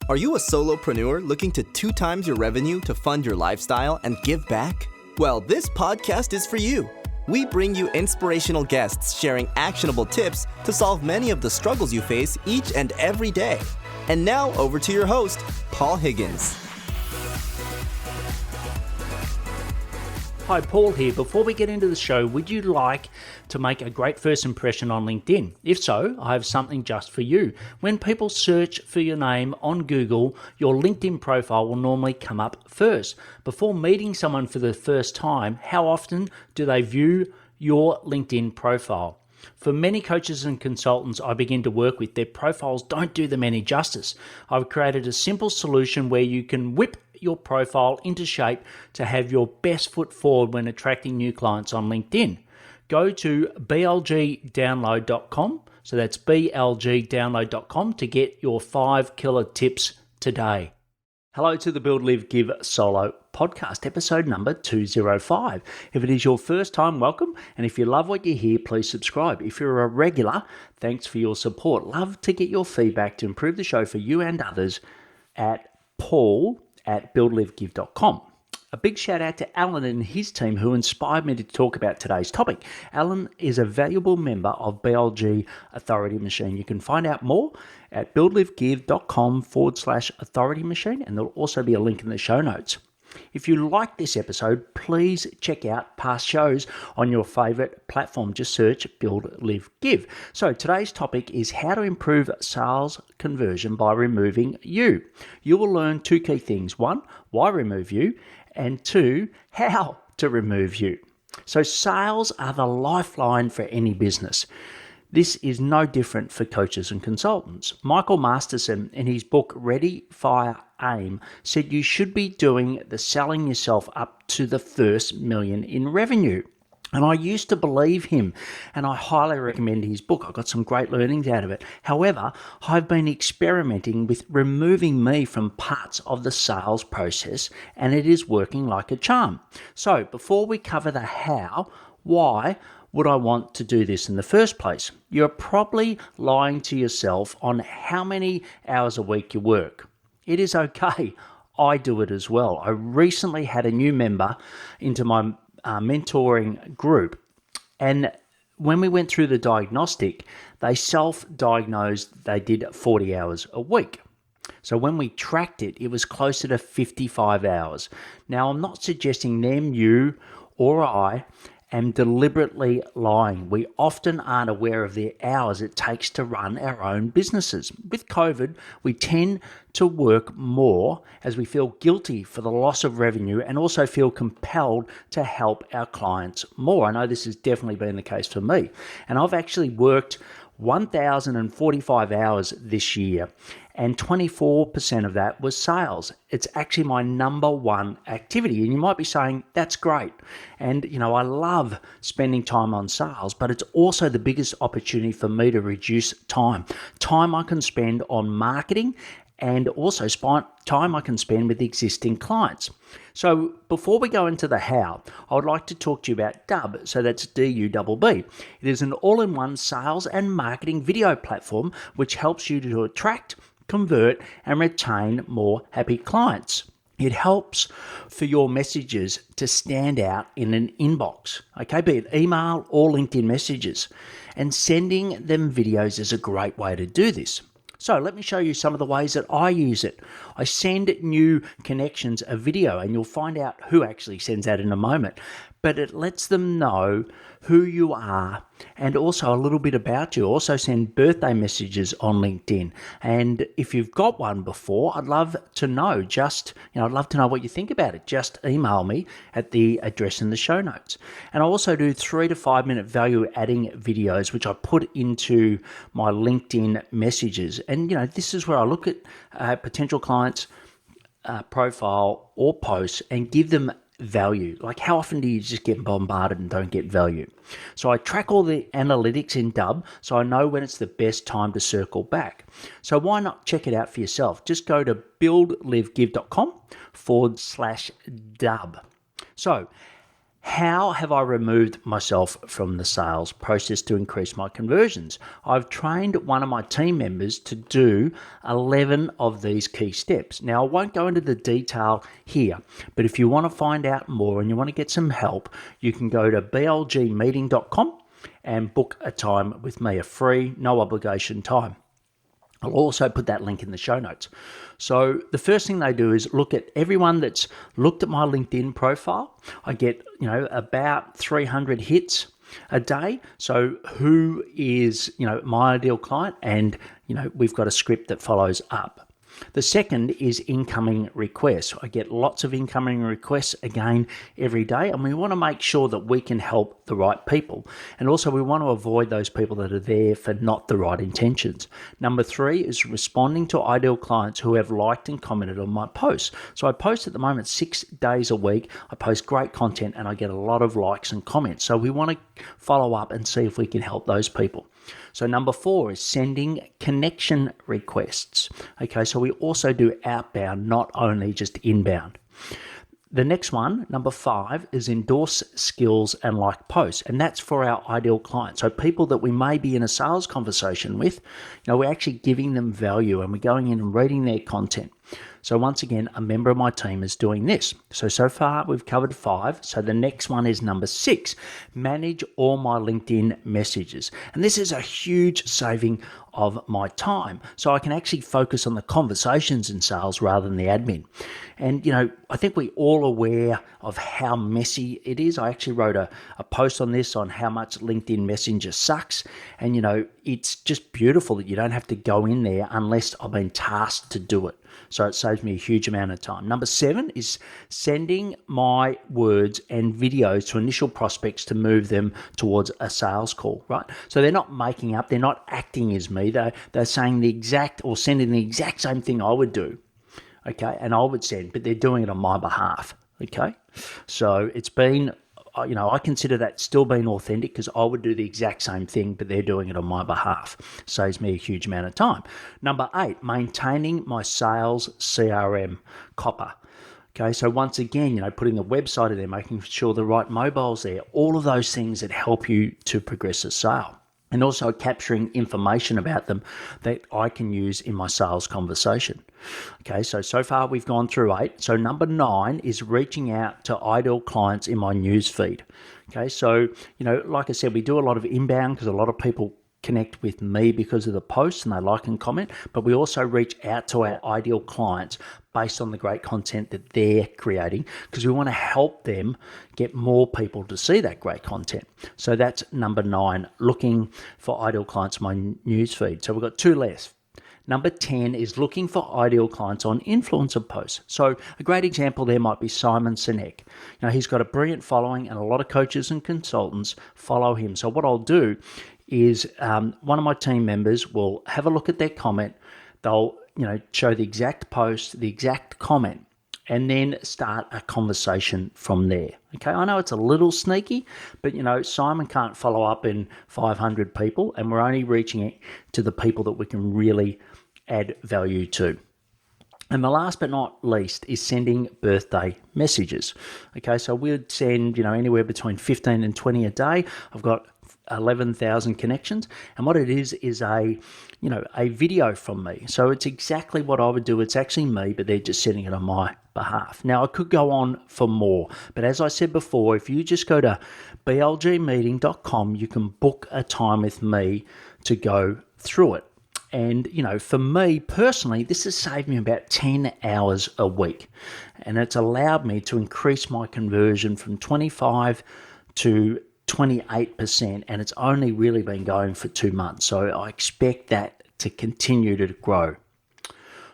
Are you a solopreneur looking to 2 times your revenue to fund your lifestyle and give back? Well, this podcast is for you. We bring you inspirational guests sharing actionable tips to solve many of the struggles you face each and every day. And now over to your host, Paul Higgins. Hi, Paul here. Before we get into the show, would you like to make a great first impression on LinkedIn? If so, I have something just for you. When people search for your name on Google, your LinkedIn profile will normally come up first. Before meeting someone for the first time, how often do they view your LinkedIn profile? For many coaches and consultants I begin to work with, their profiles don't do them any justice. I've created a simple solution where you can whip your profile into shape to have your best foot forward when attracting new clients on LinkedIn. Go to blgdownload.com, so that's blgdownload.com to get your 5 killer tips today. Hello to the Build, Live, Give Solo podcast, episode number 205. If it is your first time, welcome. And if you love what you hear, please subscribe. If you're a regular, thanks for your support. Love to get your feedback to improve the show for you and others at paul@buildlivegive.com. A big shout out to Alan and his team who inspired me to talk about today's topic. Alan is a valuable member of BLG Authority Machine. You can find out more at buildlivegive.com/authority machine, and there'll also be a link in the show notes. If you like this episode, please check out past shows on your favorite platform. Just search Build, Live, Give. So today's topic is how to improve sales conversion by removing you. You will learn 2 key things. 1, why remove you, and 2, how to remove you. So sales are the lifeline for any business. This is no different for coaches and consultants. Michael Masterson, in his book Ready, Fire, Aim, said you should be doing the selling yourself up to the first million in revenue. And I used to believe him, and I highly recommend his book. I got some great learnings out of it. However, I've been experimenting with removing me from parts of the sales process, and it is working like a charm. So before we cover the how, why would I want to do this in the first place? You're probably lying to yourself on how many hours a week you work. It is okay. I do it as well. I recently had a new member into my mentoring group, and when we went through the diagnostic, they self-diagnosed they did 40 hours a week. So when we tracked it, it was closer to 55 hours. Now, I'm not suggesting them, you, or I am deliberately lying. We often aren't aware of the hours it takes to run our own businesses. With COVID, we tend to work more as we feel guilty for the loss of revenue and also feel compelled to help our clients more. I know this has definitely been the case for me. And I've actually worked 1,045 hours this year, and 24% of that was sales. It's actually my number one activity. And you might be saying, that's great. And, I love spending time on sales, but it's also the biggest opportunity for me to reduce time I can spend on marketing, and also time I can spend with existing clients. So before we go into the how, I would like to talk to you about Dub. So that's DUBB. It is an all-in-one sales and marketing video platform which helps you to attract, convert, and retain more happy clients. It helps for your messages to stand out in an inbox, okay, be it email or LinkedIn messages. And sending them videos is a great way to do this. So let me show you some of the ways that I use it. I send new connections a video, and you'll find out who actually sends that in a moment. But it lets them know who you are and also a little bit about you. Also send birthday messages on LinkedIn. And if you've got one before, I'd love to know. I'd love to know what you think about it. Just email me at the address in the show notes. And I also do 3 to 5 minute value adding videos, which I put into my LinkedIn messages. And, this is where I look at potential clients' profile or posts and give them value. Like, how often do you just get bombarded and don't get value? So I track all the analytics in Dub, so I know when it's the best time to circle back. So why not check it out for yourself? Just go to buildlivegive.com/Dub. So How have I removed myself from the sales process to increase my conversions? I've trained one of my team members to do 11 of these key steps. Now, I won't go into the detail here, but if you want to find out more and you want to get some help, you can go to blgmeeting.com and book a time with me, a free, no obligation time. I'll also put that link in the show notes. So the first thing they do is look at everyone that's looked at my LinkedIn profile. I get, about 300 hits a day. So who is, my ideal client? And, we've got a script that follows up. The second is incoming requests. I get lots of incoming requests again every day, and we want to make sure that we can help the right people. And also we want to avoid those people that are there for not the right intentions. Number 3 is responding to ideal clients who have liked and commented on my posts. So I post at the moment 6 days a week. I post great content and I get a lot of likes and comments. So we want to follow up and see if we can help those people. So number 4 is sending connection requests. Okay, so we also do outbound, not only just inbound. The next one, number 5, is endorse skills and like posts. And that's for our ideal clients. So people that we may be in a sales conversation with, we're actually giving them value and we're going in and reading their content. So once again, a member of my team is doing this. So far we've covered 5. So the next one is number 6, manage all my LinkedIn messages. And this is a huge saving of my time. So I can actually focus on the conversations in sales rather than the admin. And, I think we're all aware of how messy it is. I actually wrote a post on this on how much LinkedIn Messenger sucks. And, it's just beautiful that you don't have to go in there unless I've been tasked to do it. So it saves me a huge amount of time. Number 7 is sending my words and videos to initial prospects to move them towards a sales call, right? So they're not making up, they're not acting as me. They're saying the exact or sending the exact same thing I would do, okay? And I would send, but they're doing it on my behalf, okay? So it's been, I consider that still being authentic because I would do the exact same thing, but they're doing it on my behalf. Saves me a huge amount of time. Number 8, maintaining my sales CRM copper. Okay, so once again, putting the website in there, making sure the right mobile's there, all of those things that help you to progress a sale. And also capturing information about them that I can use in my sales conversation. Okay, so far we've gone through 8. So number 9 is reaching out to ideal clients in my news feed. Okay, so, like I said, we do a lot of inbound because a lot of people connect with me because of the posts and they like and comment, but we also reach out to our ideal clients based on the great content that they're creating because we want to help them get more people to see that great content. So that's number 9, looking for ideal clients in my newsfeed. So we've got 2 less. Number 10 is looking for ideal clients on influencer posts. So a great example there might be Simon Sinek. He's got a brilliant following and a lot of coaches and consultants follow him. So what I'll do is one of my team members will have a look at their comment. They'll, show the exact post, the exact comment, and then start a conversation from there. Okay, I know it's a little sneaky, but Simon can't follow up in 500 people, and we're only reaching it to the people that we can really add value to. And the last but not least is sending birthday messages. Okay, so we'd send, anywhere between 15 and 20 a day. I've got 11,000 connections, and what it is a video from me. So it's exactly what I would do. It's actually me, but they're just sending it on my behalf. Now I could go on for more, but as I said before, if you just go to blgmeeting.com, you can book a time with me to go through it. And, for me personally, this has saved me about 10 hours a week. And it's allowed me to increase my conversion from 25 to 28%. And it's only really been going for 2 months. So I expect that to continue to grow.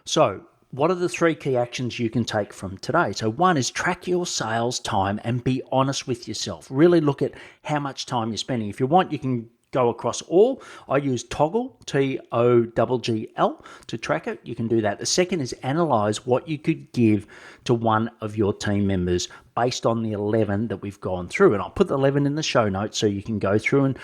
So what are the 3 key actions you can take from today? So 1 is track your sales time and be honest with yourself. Really look at how much time you're spending. If you want, you can go across all. I use Toggle, Toggle, to track it. You can do that. The second is analyze what you could give to one of your team members based on the 11 that we've gone through. And I'll put the 11 in the show notes so you can go through and,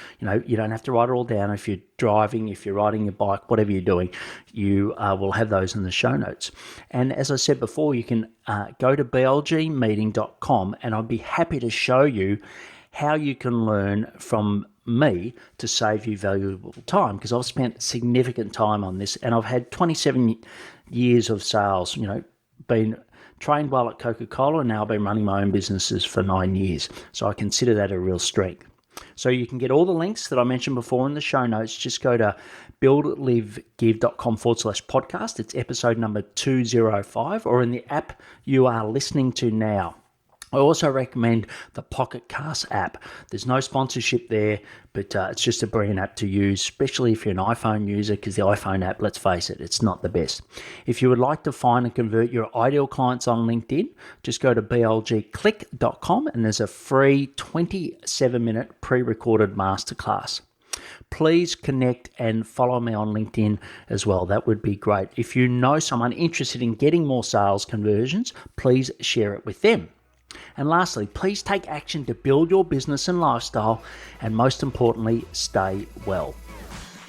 you don't have to write it all down. If you're driving, if you're riding your bike, whatever you're doing, you will have those in the show notes. And as I said before, you can go to blgmeeting.com and I'll be happy to show you how you can learn from me to save you valuable time, because I've spent significant time on this and I've had 27 years of sales, been trained well at Coca-Cola, and now I've been running my own businesses for 9 years. So I consider that a real strength. So you can get all the links that I mentioned before in the show notes. Just go to buildlivegive.com/podcast. It's episode number 205, or in the app you are listening to now. I also recommend the Pocket Cast app. There's no sponsorship there, but it's just a brilliant app to use, especially if you're an iPhone user, because the iPhone app, let's face it, it's not the best. If you would like to find and convert your ideal clients on LinkedIn, just go to blgclick.com and there's a free 27-minute pre-recorded masterclass. Please connect and follow me on LinkedIn as well. That would be great. If you know someone interested in getting more sales conversions, please share it with them. And lastly, please take action to build your business and lifestyle, and most importantly, stay well.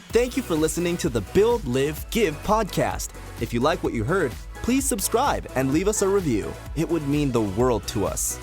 Thank you for listening to the Build, Live, Give podcast. If you like what you heard, please subscribe and leave us a review. It would mean the world to us.